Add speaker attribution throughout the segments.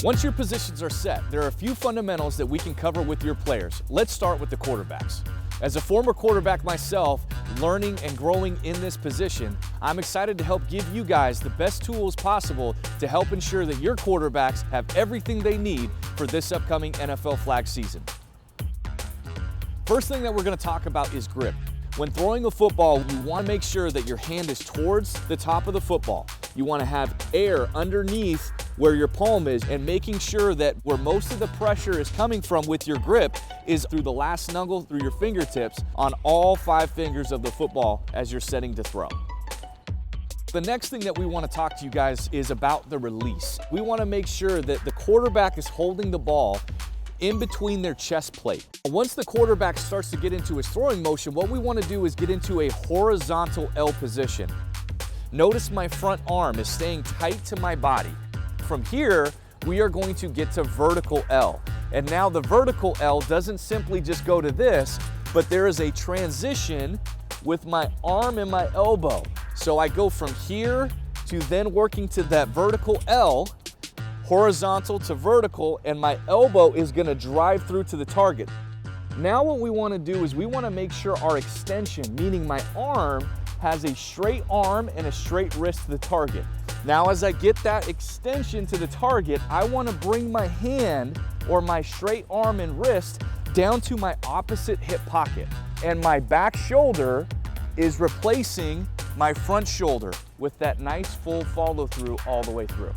Speaker 1: Once your positions are set, there are a few fundamentals that we can cover with your players. Let's start with the quarterbacks. As a former quarterback myself, learning and growing in this position, I'm excited to help give you guys the best tools possible to help ensure that your quarterbacks have everything they need for this upcoming NFL flag season. First thing that we're going to talk about is grip. When throwing a football, you want to make sure that your hand is towards the top of the football. You want to have air underneath where your palm is, and making sure that where most of the pressure is coming from with your grip is through the last snuggle through your fingertips on all 5 fingers of the football as you're setting to throw. The next thing that we want to talk to you guys is about the release. We want to make sure that the quarterback is holding the ball in between their chest plate. Once the quarterback starts to get into his throwing motion, what we want to do is get into a horizontal L position. Notice my front arm is staying tight to my body. From here, we are going to get to vertical L. And now the vertical L doesn't simply just go to this, but there is a transition with my arm and my elbow. So I go from here to then working to that vertical L, horizontal to vertical, and my elbow is gonna drive through to the target. Now what we wanna do is we wanna make sure our extension, meaning my arm, has a straight arm and a straight wrist to the target. Now as I get that extension to the target, I wanna bring my hand or my straight arm and wrist down to my opposite hip pocket. And my back shoulder is replacing my front shoulder with that nice full follow through all the way through.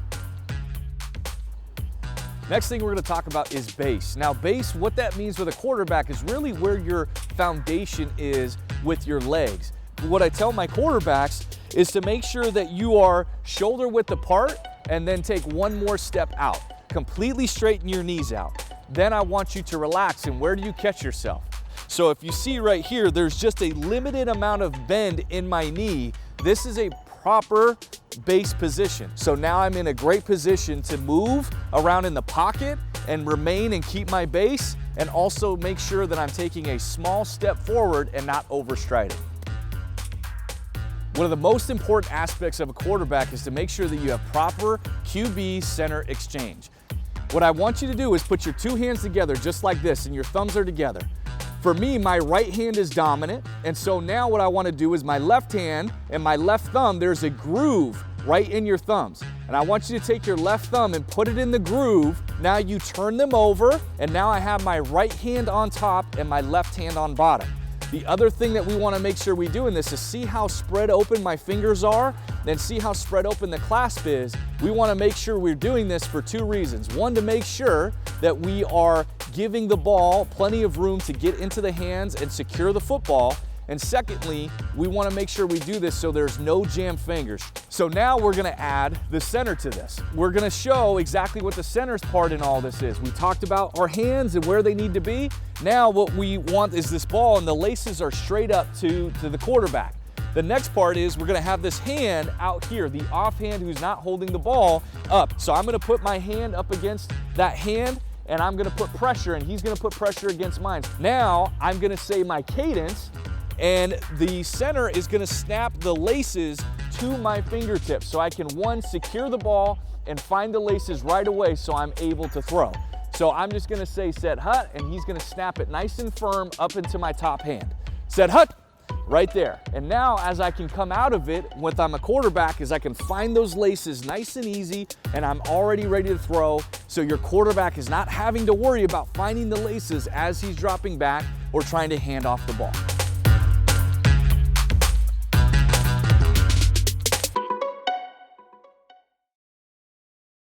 Speaker 1: Next thing we're gonna talk about is base. Now base, what that means with a quarterback is really where your foundation is with your legs. What I tell my quarterbacks is to make sure that you are shoulder width apart and then take one more step out. Completely straighten your knees out. Then I want you to relax, and where do you catch yourself? So if you see right here, there's just a limited amount of bend in my knee. This is a proper base position. So now I'm in a great position to move around in the pocket and remain and keep my base, and also make sure that I'm taking a small step forward and not overstriding. One of the most important aspects of a quarterback is to make sure that you have proper QB center exchange. What I want you to do is put your 2 hands together just like this, and your thumbs are together. For me, my right hand is dominant, and so now what I want to do is my left hand and my left thumb, there's a groove right in your thumbs. And I want you to take your left thumb and put it in the groove. Now you turn them over, and now I have my right hand on top and my left hand on bottom. The other thing that we want to make sure we do in this is see how spread open my fingers are, then see how spread open the clasp is. We want to make sure we're doing this for 2 reasons. One, to make sure that we are giving the ball plenty of room to get into the hands and secure the football. And secondly, we want to make sure we do this so there's no jammed fingers. So now we're going to add the center to this. We're going to show exactly what the center's part in all this is. We talked about our hands and where they need to be. Now what we want is this ball, and the laces are straight up to the quarterback. The next part is we're going to have this hand out here, the offhand who's not holding the ball up. So I'm going to put my hand up against that hand, and I'm going to put pressure, and he's going to put pressure against mine. Now I'm going to say my cadence, and the center is gonna snap the laces to my fingertips so I can, 1, secure the ball and find the laces right away so I'm able to throw. So I'm just gonna say set hut, and he's gonna snap it nice and firm up into my top hand. Set hut, right there. And now as I can come out of it, when I'm a quarterback, is I can find those laces nice and easy, and I'm already ready to throw. So your quarterback is not having to worry about finding the laces as he's dropping back or trying to hand off the ball.